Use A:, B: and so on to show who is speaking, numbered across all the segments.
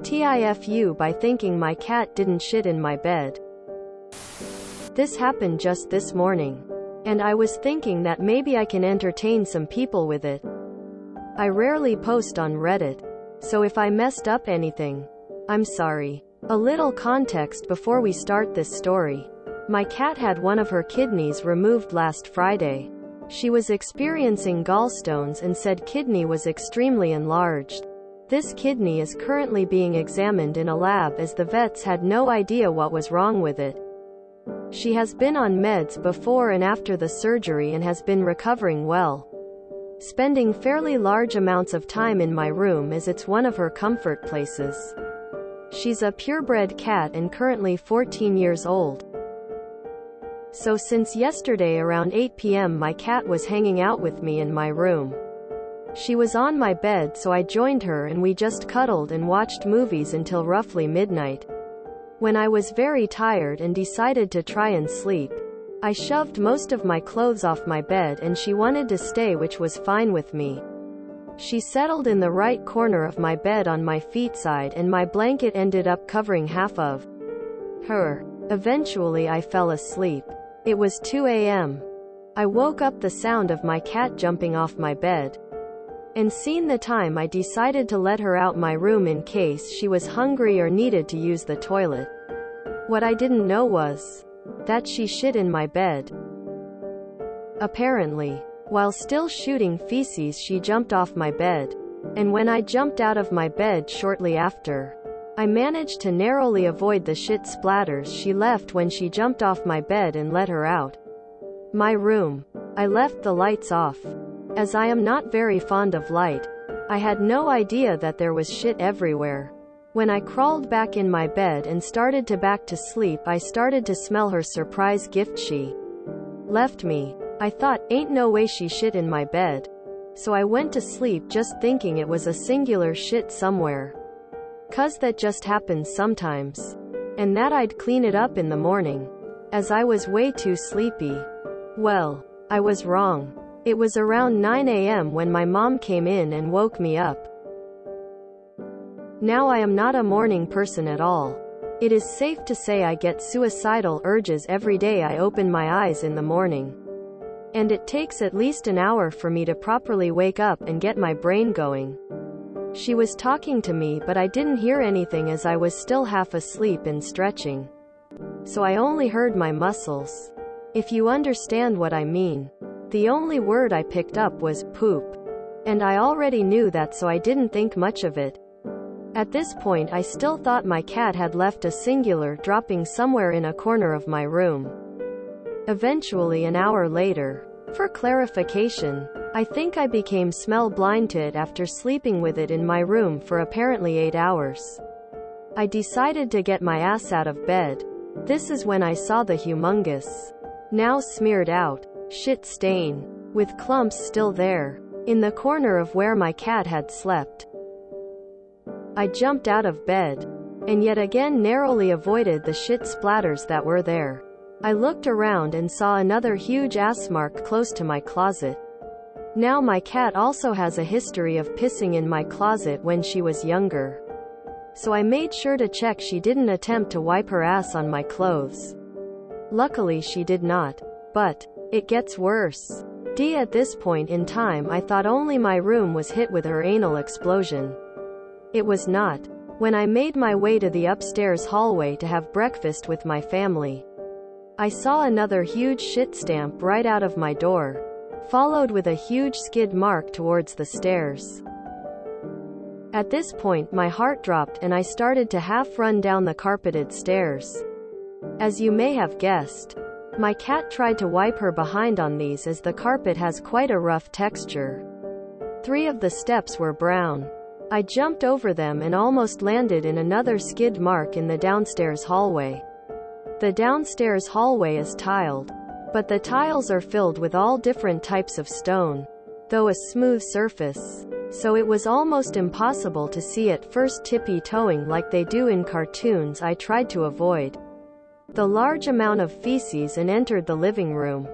A: TIFU by thinking my cat didn't shit in my bed. This happened just this morning. And I was thinking that maybe I can entertain some people with it. I rarely post on Reddit, so if I messed up anything, I'm sorry. A little context before we start this story. My cat had one of her kidneys removed last Friday. She was experiencing gallstones and said kidney was extremely enlarged. This kidney is currently being examined in a lab as the vets had no idea what was wrong with it. She has been on meds before and after the surgery and has been recovering well. Spending fairly large amounts of time in my room as it's one of her comfort places. She's a purebred cat and currently 14 years old. So since yesterday around 8 p.m. my cat was hanging out with me in my room. She was on my bed, so I joined her and we just cuddled and watched movies until roughly midnight. When I was very tired and decided to try and sleep, I shoved most of my clothes off my bed and she wanted to stay, which was fine with me. She settled in the right corner of my bed on my feet side and my blanket ended up covering half of her. Eventually I fell asleep. It was 2 a.m. I woke up the sound of my cat jumping off my bed. And seeing the time, I decided to let her out my room in case she was hungry or needed to use the toilet. What I didn't know was that she shit in my bed. Apparently, while still shooting feces, she jumped off my bed. And when I jumped out of my bed shortly after, I managed to narrowly avoid the shit splatters she left when she jumped off my bed and let her out my room. I left the lights off. As I am not very fond of light, I had no idea that there was shit everywhere. When I crawled back in my bed and started to back to sleep, I started to smell her surprise gift she left me. I thought, ain't no way she shit in my bed. So I went to sleep just thinking it was a singular shit somewhere. 'Cause that just happens sometimes. And that I'd clean it up in the morning. As I was way too sleepy. Well, I was wrong. It was around 9 a.m. when my mom came in and woke me up. Now I am not a morning person at all. It is safe to say I get suicidal urges every day I open my eyes in the morning. And it takes at least an hour for me to properly wake up and get my brain going. She was talking to me but I didn't hear anything as I was still half asleep and stretching. So I only heard my muscles. If you understand what I mean. The only word I picked up was poop. And I already knew that, so I didn't think much of it. At this point I still thought my cat had left a singular dropping somewhere in a corner of my room. Eventually an hour later, for clarification, I think I became smell blind to it after sleeping with it in my room for apparently 8 hours. I decided to get my ass out of bed. This is when I saw the humongous, now smeared out, shit stain, with clumps still there, in the corner of where my cat had slept. I jumped out of bed, and yet again narrowly avoided the shit splatters that were there. I looked around and saw another huge ass mark close to my closet. Now my cat also has a history of pissing in my closet when she was younger. So I made sure to check she didn't attempt to wipe her ass on my clothes. Luckily she did not. But it gets worse. At this point in time I thought only my room was hit with her anal explosion. It was not. When I made my way to the upstairs hallway to have breakfast with my family, I saw another huge shit stamp right out of my door, followed with a huge skid mark towards the stairs. At this point my heart dropped and I started to half run down the carpeted stairs. As you may have guessed, my cat tried to wipe her behind on these as the carpet has quite a rough texture. 3 of the steps were brown. I jumped over them and almost landed in another skid mark in the downstairs hallway. The downstairs hallway is tiled, but the tiles are filled with all different types of stone, though a smooth surface, so it was almost impossible to see at first tippy-toeing like they do in cartoons. I tried to avoid the large amount of feces and entered the living room.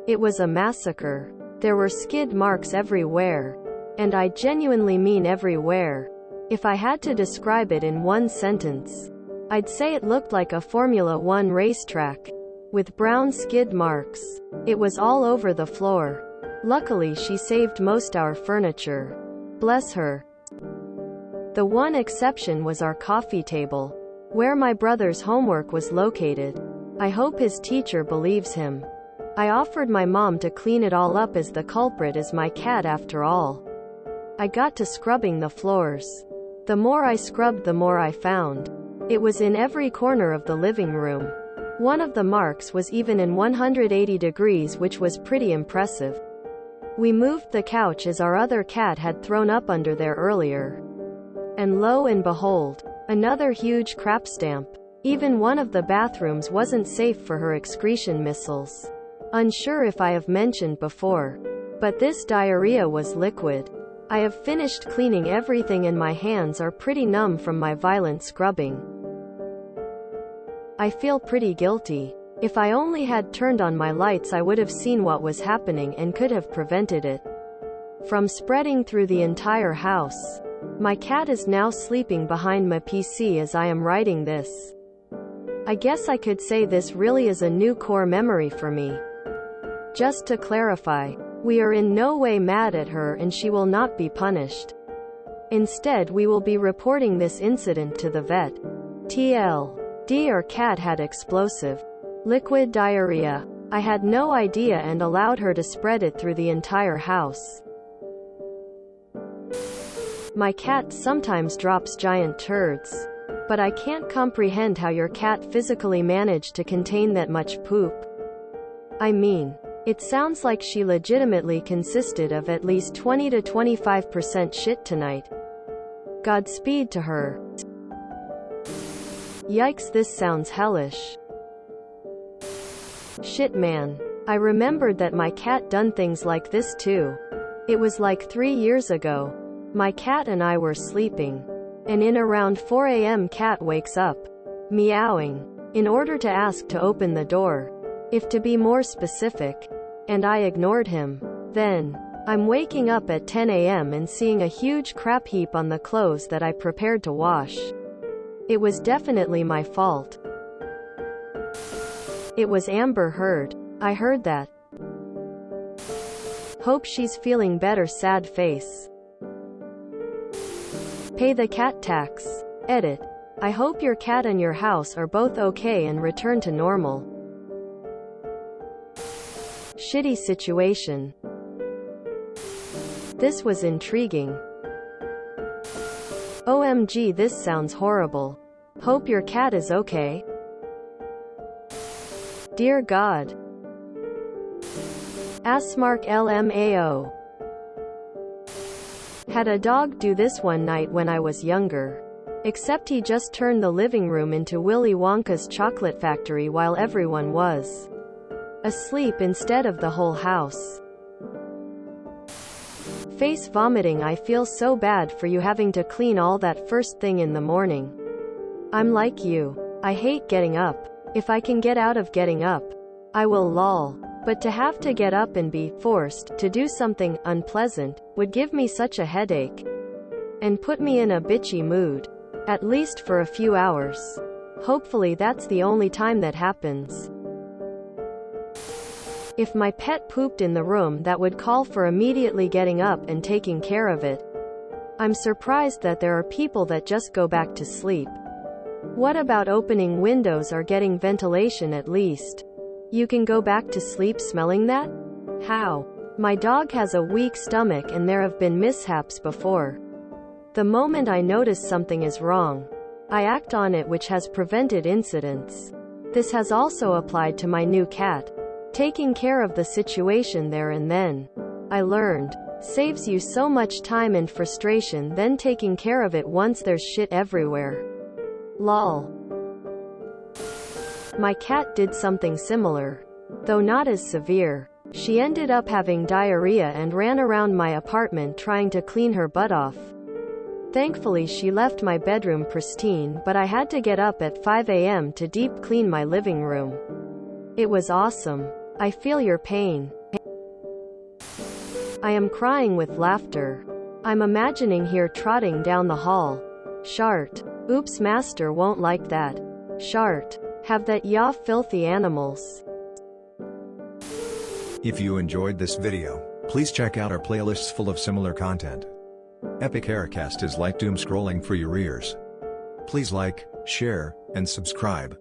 A: It was a massacre. There were skid marks everywhere. And I genuinely mean everywhere. If I had to describe it in one sentence, I'd say it looked like a Formula One racetrack, with brown skid marks. It was all over the floor. Luckily she saved most our furniture. Bless her. The one exception was our coffee table, where my brother's homework was located. I hope his teacher believes him. I offered my mom to clean it all up, as the culprit is my cat after all. I got to scrubbing the floors. The more I scrubbed, the more I found. It was in every corner of the living room. One of the marks was even in 180 degrees, which was pretty impressive. We moved the couch as our other cat had thrown up under there earlier. And lo and behold, another huge crap stamp. Even one of the bathrooms wasn't safe for her excretion missiles. Unsure if I have mentioned before, but this diarrhea was liquid. I have finished cleaning everything and my hands are pretty numb from my violent scrubbing. I feel pretty guilty. If I only had turned on my lights, I would have seen what was happening and could have prevented it from spreading through the entire house. My cat is now sleeping behind my PC as I am writing this. I guess I could say this really is a new core memory for me. Just to clarify, we are in no way mad at her and she will not be punished. Instead, we will be reporting this incident to the vet. TLD, our cat had explosive liquid diarrhea. I had no idea and allowed her to spread it through the entire house. My cat sometimes drops giant turds, but I can't comprehend how your cat physically managed to contain that much poop. I mean, it sounds like she legitimately consisted of at least 20 to 25% shit tonight. Godspeed to her. Yikes, this sounds hellish. Shit man. I remembered that my cat done things like this too. It was like 3 years ago. My cat and I were sleeping, and in around 4 a.m. cat wakes up, meowing, in order to ask to open the door, if to be more specific, and I ignored him. Then, I'm waking up at 10 a.m. and seeing a huge crap heap on the clothes that I prepared to wash. It was definitely my fault. It was Amber Heard. I heard that. Hope she's feeling better, sad face. Pay the cat tax. Edit. I hope your cat and your house are both okay and return to normal. Shitty situation. This was intriguing. OMG, this sounds horrible. Hope your cat is okay. Dear God. Asmark LMAO. Had a dog do this one night when I was younger. Except he just turned the living room into Willy Wonka's chocolate factory while everyone was asleep instead of the whole house. Face vomiting. I feel so bad for you having to clean all that first thing in the morning. I'm like you. I hate getting up. If I can get out of getting up, I will lol. But to have to get up and be forced to do something unpleasant would give me such a headache and put me in a bitchy mood, at least for a few hours. Hopefully that's the only time that happens. If my pet pooped in the room, that would call for immediately getting up and taking care of it. I'm surprised that there are people that just go back to sleep. What about opening windows or getting ventilation at least? You can go back to sleep smelling that? How? My dog has a weak stomach and there have been mishaps before. The moment I notice something is wrong, I act on it, which has prevented incidents. This has also applied to my new cat. Taking care of the situation there and then, I learned, saves you so much time and frustration than taking care of it once there's shit everywhere. Lol. My cat did something similar, though not as severe. She ended up having diarrhea and ran around my apartment trying to clean her butt off. Thankfully she left my bedroom pristine, but I had to get up at 5 a.m. to deep clean my living room. It was awesome. I feel your pain. I am crying with laughter. I'm imagining here trotting down the hall, Shart. Oops, master won't like that. Shart. Have that, ya filthy animals.
B: If you enjoyed this video, please check out our playlists full of similar content. Epic Aircast is like doom scrolling for your ears. Please like, share, and subscribe.